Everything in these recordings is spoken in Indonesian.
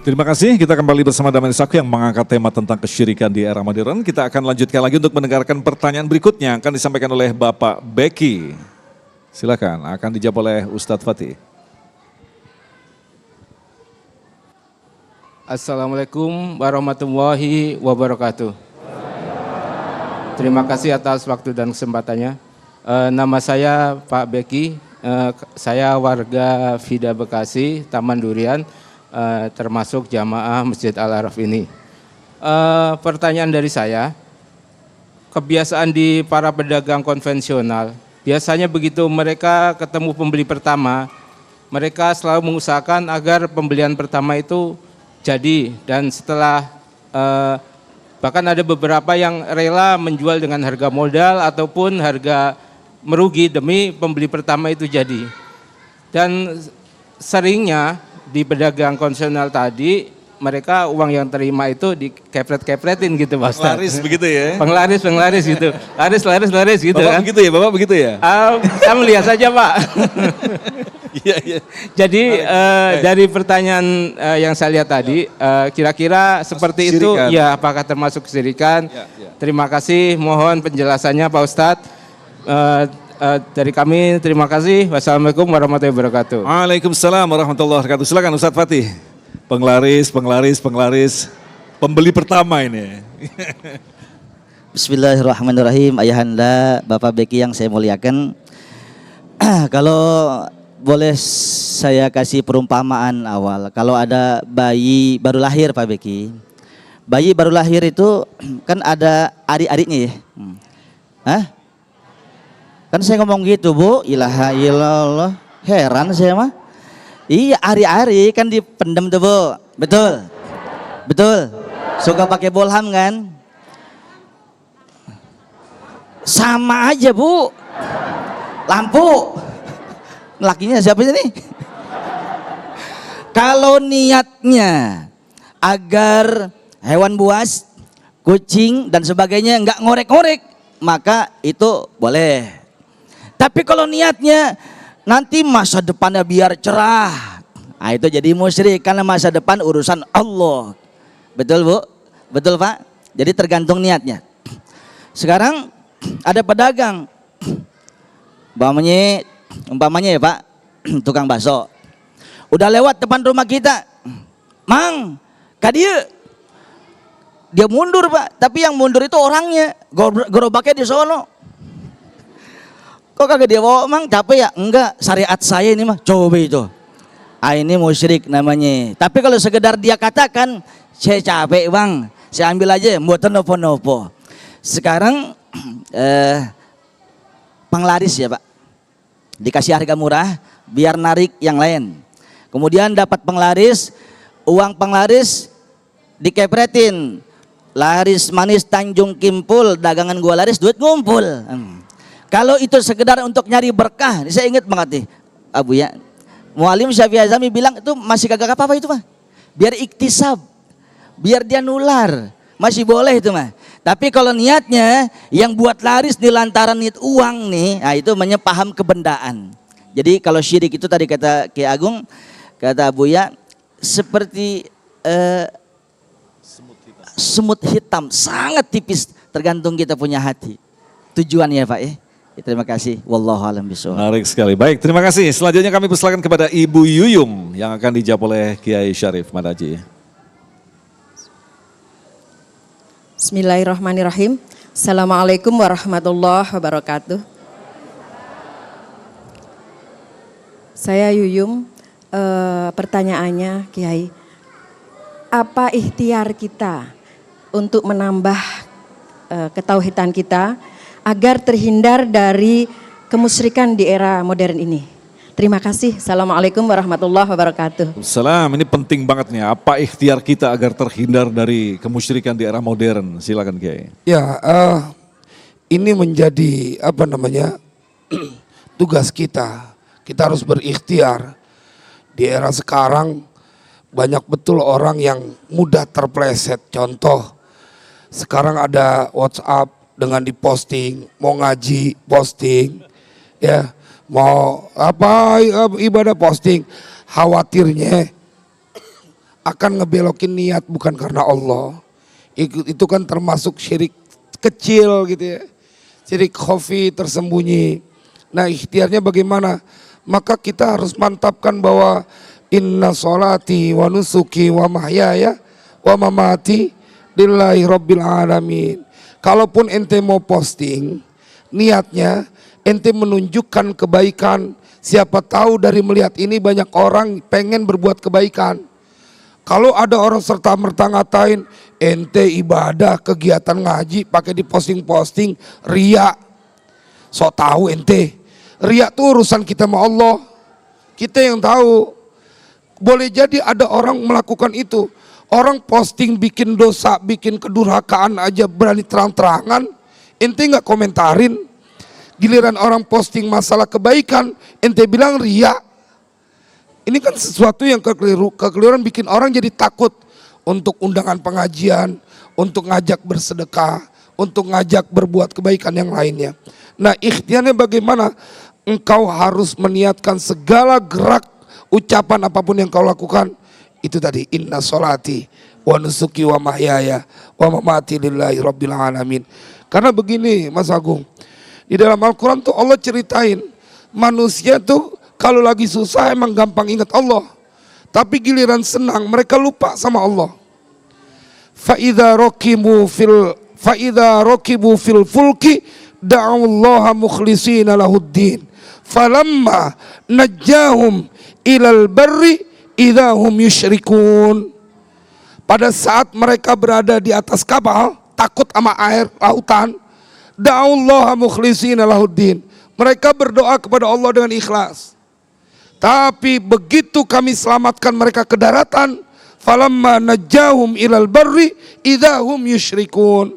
Terima kasih, kita kembali bersama Damai Saku yang mengangkat tema tentang kesyirikan di era modern. Kita akan lanjutkan lagi untuk mendengarkan pertanyaan berikutnya akan disampaikan oleh Bapak Beki. Silakan, akan dijawab oleh Ustadz Fatih. Assalamualaikum warahmatullahi wabarakatuh. Terima kasih atas waktu dan kesempatannya. Nama saya Pak Beki, saya warga Vida Bekasi, Taman Durian, termasuk jamaah Masjid Al-Araf ini. Pertanyaan dari saya, kebiasaan di para pedagang konvensional, biasanya begitu mereka ketemu pembeli pertama, mereka selalu mengusahakan agar pembelian pertama itu jadi, dan setelah bahkan ada beberapa yang rela menjual dengan harga modal ataupun harga merugi demi pembeli pertama itu jadi. Dan seringnya di pedagang konvensional tadi, mereka uang yang terima itu dikepret-kepretin gitu Pak Ustadz. Penglaris begitu ya? Penglaris gitu. Laris gitu Bapak kan. begitu ya, Bapak begitu ya? Saya melihat saja Pak. Iya, iya. Jadi dari pertanyaan yang saya lihat tadi, kira-kira seperti itu, ya apakah termasuk kesyirikan? Ya. Terima kasih, mohon penjelasannya Pak Ustadz. Dari kami terima kasih. Wassalamualaikum warahmatullahi wabarakatuh. Waalaikumsalam warahmatullahi wabarakatuh. Silakan Ustadz Fatih. Penglaris, pembeli pertama ini. Bismillahirrahmanirrahim. Ayahanda, Bapak Beki yang saya muliakan. Kalau boleh saya kasih perumpamaan awal. Kalau ada bayi baru lahir Pak Beki. Bayi baru lahir itu kan ada adik-adiknya ya. Hah? Kan saya ngomong gitu Bu, ilaha illallah, heran saya mah. Iya, ari-ari kan dipendem tuh Bu, betul? Betul? Suka pakai bolham kan? Sama aja Bu, lampu, lakinya siapa sih nih? Kalau niatnya agar hewan buas, kucing dan sebagainya nggak ngorek-ngorek, maka itu boleh. Tapi kalau niatnya nanti masa depannya biar cerah, nah itu jadi musyrik karena masa depan urusan Allah. Betul Bu? Betul Pak? Jadi tergantung niatnya. Sekarang ada pedagang, umpamanya ya Pak, tukang bakso. Udah lewat depan rumah kita, Mang, kadia. Dia mundur Pak, tapi yang mundur itu orangnya, gerobaknya di sono. Kok kagak dia bawa Mang, capek ya? Enggak, syariat saya ini mah, coba itu. Ini musyrik namanya. Tapi kalau sekedar dia katakan, saya capek Bang, saya ambil aja, mboten nopo-nopo. Sekarang penglaris ya Pak, dikasih harga murah, biar narik yang lain. Kemudian dapat penglaris, uang penglaris dikepretin. Laris manis Tanjung Kimpul, dagangan gua laris, duit ngumpul. Kalau itu sekedar untuk nyari berkah, saya ingat banget nih, Abu ya. Mualim Syafi'i Azami bilang itu masih kagak apa-apa itu mah. Biar iktisab, biar dia nular, masih boleh itu mah. Tapi kalau niatnya yang buat laris di lantaran niat uang nih, nah itu namanya paham kebendaan. Jadi kalau syirik itu tadi kata Ki Agung, kata Abu ya, seperti semut hitam, sangat tipis, tergantung kita punya hati. Tujuannya Pak ya. Terima kasih. Wallahu a'lam bishawab. Menarik sekali. Baik, terima kasih. Selanjutnya kami persilakan kepada Ibu Yuyum yang akan dijawab oleh Kiai Syarif Madaji. Bismillahirrahmanirrahim. Assalamualaikum warahmatullahi wabarakatuh. Saya Yuyum. Pertanyaannya Kiai, apa ikhtiar kita untuk menambah ketauhidan kita agar terhindar dari kemusyrikan di era modern ini? Terima kasih. Assalamualaikum warahmatullahi wabarakatuh. Salam, ini penting banget nih. Apa ikhtiar kita agar terhindar dari kemusyrikan di era modern? Silakan Kiai. Ya, ini menjadi tugas kita. Kita harus berikhtiar. Di era sekarang banyak betul orang yang mudah terpleset. Contoh, sekarang ada WhatsApp dengan diposting, mau ngaji posting, ya mau apa ibadah posting, khawatirnya akan ngebelokin niat bukan karena Allah. Itu kan termasuk syirik kecil gitu ya. Syirik khafi tersembunyi. Nah, ikhtiarnya bagaimana? Maka kita harus mantapkan bahwa inna sholati wa nusuki wa mahyaya wa mamati lillahi rabbil alamin. Kalaupun ente mau posting, niatnya ente menunjukkan kebaikan. Siapa tahu dari melihat ini banyak orang pengen berbuat kebaikan. Kalau ada orang serta-merta ngatain ente ibadah, kegiatan ngaji pakai diposting-posting, riya. So tahu ente. Riya tuh urusan kita sama Allah. Kita yang tahu. Boleh jadi ada orang melakukan itu. Orang posting bikin dosa, bikin kedurhakaan aja berani terang-terangan. Ente nggak komentarin. Giliran orang posting masalah kebaikan, ente bilang riya. Ini kan sesuatu yang kekeliruan bikin orang jadi takut untuk undangan pengajian, untuk ngajak bersedekah, untuk ngajak berbuat kebaikan yang lainnya. Nah, ikhtiarnya bagaimana? Engkau harus meniatkan segala gerak, ucapan apapun yang kau lakukan. Itu tadi, inna sholati wa nusuki wa mahyaya wa mamati lillahi rabbil alamin. Karena begini Mas Agung, di dalam Al-Quran tuh Allah ceritain manusia tuh kalau lagi susah emang gampang ingat Allah. Tapi giliran senang mereka lupa sama Allah. Fa'idha rokibu fil fulki da'allaha mukhlisina lahuddin. Falamma najjahum ilal barri idahum yusyrikun. Pada saat mereka berada di atas kapal, takut sama air lautan, da'allaha mukhlisina lahuddin. Mereka berdoa kepada Allah dengan ikhlas. Tapi begitu kami selamatkan mereka ke daratan, falamma najjahum ilal barri idahum yusyrikun.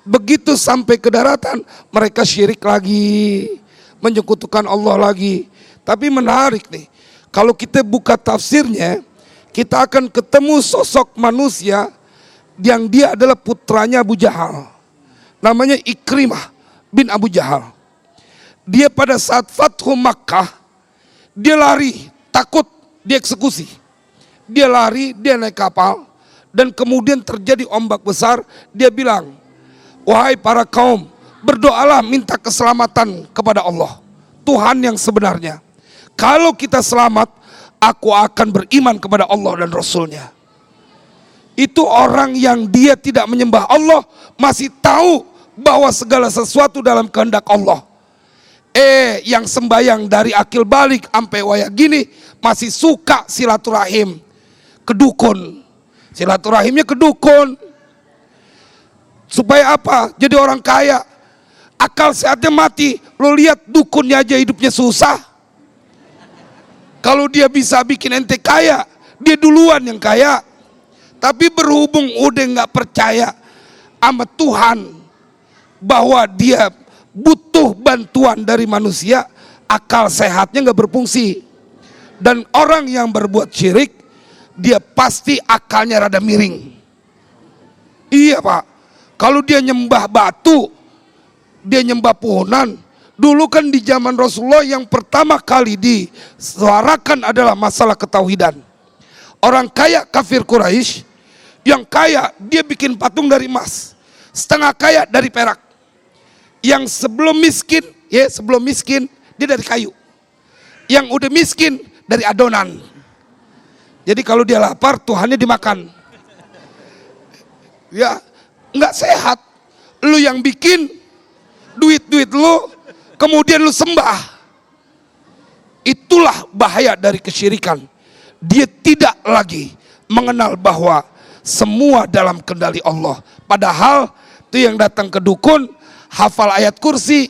Begitu sampai ke daratan, mereka syirik lagi, menyekutukan Allah lagi. Tapi menarik nih, kalau kita buka tafsirnya, kita akan ketemu sosok manusia yang dia adalah putranya Abu Jahal. Namanya Ikrimah bin Abu Jahal. Dia pada saat Fathu Makkah, dia lari, takut dieksekusi. Dia lari, dia naik kapal, dan kemudian terjadi ombak besar. Dia bilang, wahai para kaum, berdoalah minta keselamatan kepada Allah, Tuhan yang sebenarnya. Kalau kita selamat, aku akan beriman kepada Allah dan Rasulnya. Itu orang yang dia tidak menyembah Allah, masih tahu bahwa segala sesuatu dalam kehendak Allah. Yang sembayang dari akil balik sampai waya gini masih suka silaturahim ke dukun. Silaturahimnya ke dukun. Supaya apa? Jadi orang kaya. Akal sehatnya mati. Lo lihat dukunnya aja hidupnya susah. Kalau dia bisa bikin ente kaya, dia duluan yang kaya. Tapi berhubung udah nggak percaya sama Tuhan bahwa dia butuh bantuan dari manusia, akal sehatnya nggak berfungsi. Dan orang yang berbuat syirik, dia pasti akalnya rada miring. Iya Pak, kalau dia nyembah batu, dia nyembah pohonan. Dulu kan di zaman Rasulullah yang pertama kali disuarakan adalah masalah ketauhidan. Orang kaya kafir Quraisy, yang kaya dia bikin patung dari emas, setengah kaya dari perak. Yang sebelum miskin dia dari kayu. Yang udah miskin dari adonan. Jadi kalau dia lapar Tuhannya dimakan. Ya, nggak sehat. Lu yang bikin duit lu, kemudian lu sembah. Itulah bahaya dari kesyirikan. Dia tidak lagi mengenal bahwa semua dalam kendali Allah. Padahal itu yang datang ke dukun hafal ayat kursi.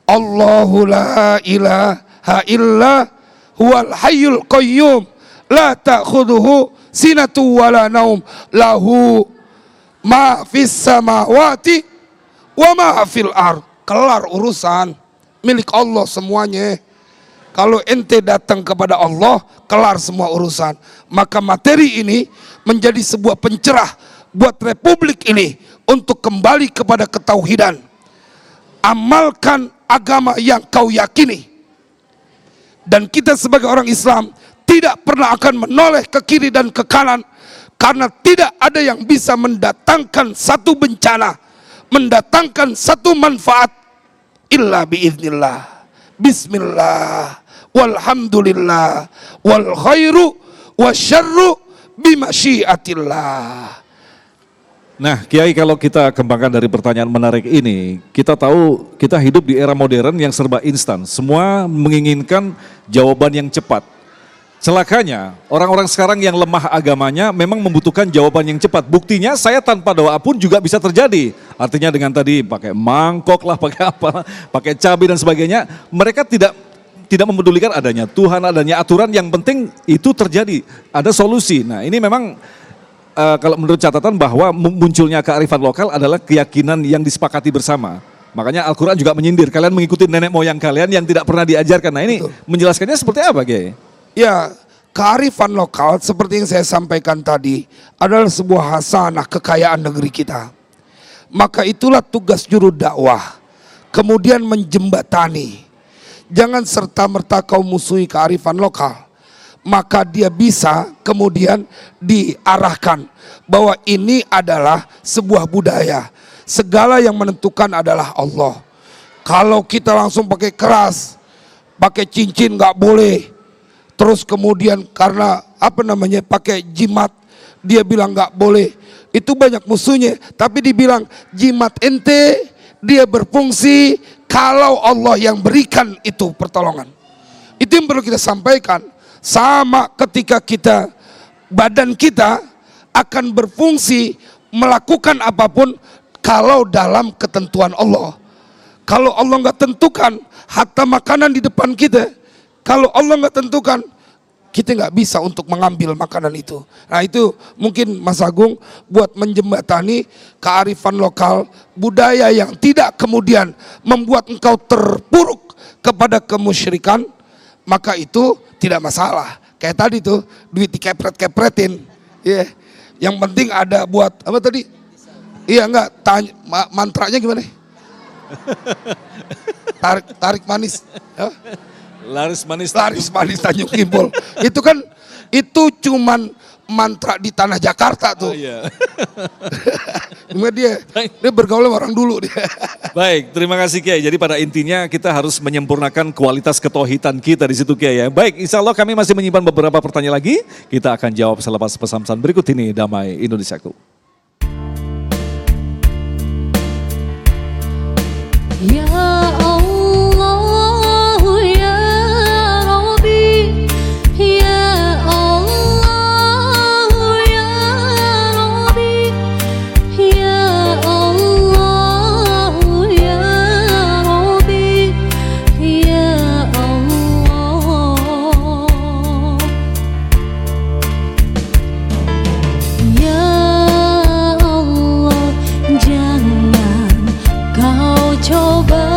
Allahu la ilaha illa huwal hayyul qayyum la ta'khudhuhu sinatu wala naum lahu ma fis samawati wa ma fil ard. Kelar urusan, milik Allah semuanya. Kalau ente datang kepada Allah, kelar semua urusan. Maka materi ini menjadi sebuah pencerah buat republik ini untuk kembali kepada ketauhidan. Amalkan agama yang kau yakini. Dan kita sebagai orang Islam tidak pernah akan menoleh ke kiri dan ke kanan, karena tidak ada yang bisa mendatangkan satu bencana, mendatangkan satu manfaat illa biiznillah. Bismillah, walhamdulillah, wal khairu wasyarru bimasyiatillah. Nah, Kiai, kalau kita kembangkan dari pertanyaan menarik ini, kita tahu kita hidup di era modern yang serba instan. Semua menginginkan jawaban yang cepat. Celakanya, orang-orang sekarang yang lemah agamanya memang membutuhkan jawaban yang cepat. Buktinya saya tanpa doa pun juga bisa terjadi. Artinya dengan tadi pakai mangkok lah, pakai apa, pakai cabai dan sebagainya. Mereka tidak memedulikan adanya Tuhan, adanya aturan, yang penting itu terjadi. Ada solusi. Nah, ini memang kalau menurut catatan bahwa munculnya kearifan lokal adalah keyakinan yang disepakati bersama. Makanya Al-Quran juga menyindir, kalian mengikuti nenek moyang kalian yang tidak pernah diajarkan. Nah, ini menjelaskannya seperti apa, Kiai? Ya, kearifan lokal seperti yang saya sampaikan tadi adalah sebuah hasanah kekayaan negeri kita. Maka itulah tugas juru dakwah. Kemudian menjembatani. Jangan serta-merta kau musuhi kearifan lokal. Maka dia bisa kemudian diarahkan bahwa ini adalah sebuah budaya. Segala yang menentukan adalah Allah. Kalau kita langsung pakai keras, pakai cincin nggak boleh. Terus kemudian karena pakai jimat, dia bilang nggak boleh. Itu banyak musuhnya. Tapi dibilang jimat ente, dia berfungsi kalau Allah yang berikan itu pertolongan. Itu yang perlu kita sampaikan. Sama ketika badan kita akan berfungsi melakukan apapun kalau dalam ketentuan Allah. Kalau Allah nggak tentukan, hatta makanan di depan kita, kalau Allah nggak tentukan, kita nggak bisa untuk mengambil makanan itu. Nah, itu mungkin Mas Agung buat menjembatani kearifan lokal, budaya yang tidak kemudian membuat engkau terpuruk kepada kemusyrikan, maka itu tidak masalah. Kayak tadi tuh, duit dikepret-kepretin. Ya, yang penting ada buat apa tadi? Iya enggak, mantranya gimana? Tarik manis. Ya? Laris manis Tanjung Kimpul. Itu kan, itu cuman mantra di tanah Jakarta tuh. Oh, iya. Cuma dia bergaul sama orang dulu dia. Baik, terima kasih Kiai. Jadi pada intinya kita harus menyempurnakan kualitas ketauhidan kita di situ, Kiai ya. Baik, insya Allah kami masih menyimpan beberapa pertanyaan lagi. Kita akan jawab selepas pesan-pesan berikut ini. Damai Indonesiaku. Ya Allah, ya Rabbi, ya Allah, ya Rabbi, ya Allah, ya Rabbi, ya Allah, ya Allah, jangan kau coba